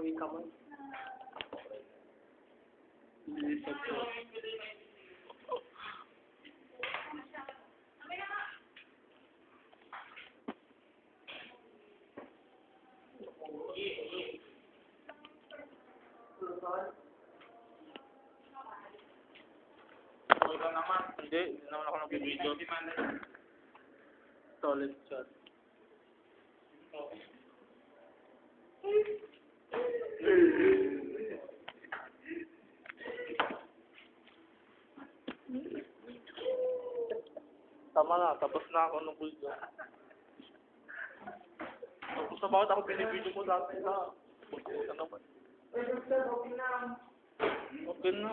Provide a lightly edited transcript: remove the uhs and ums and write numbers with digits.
yung kamay. Lilisap ko. Okay ka naman. Hindi naman ako nag-video. Solid shot. Tama na, tapos na ako ng video. Tapos na bakit ako binibidyo mo dati na? Ano ba? Okay na.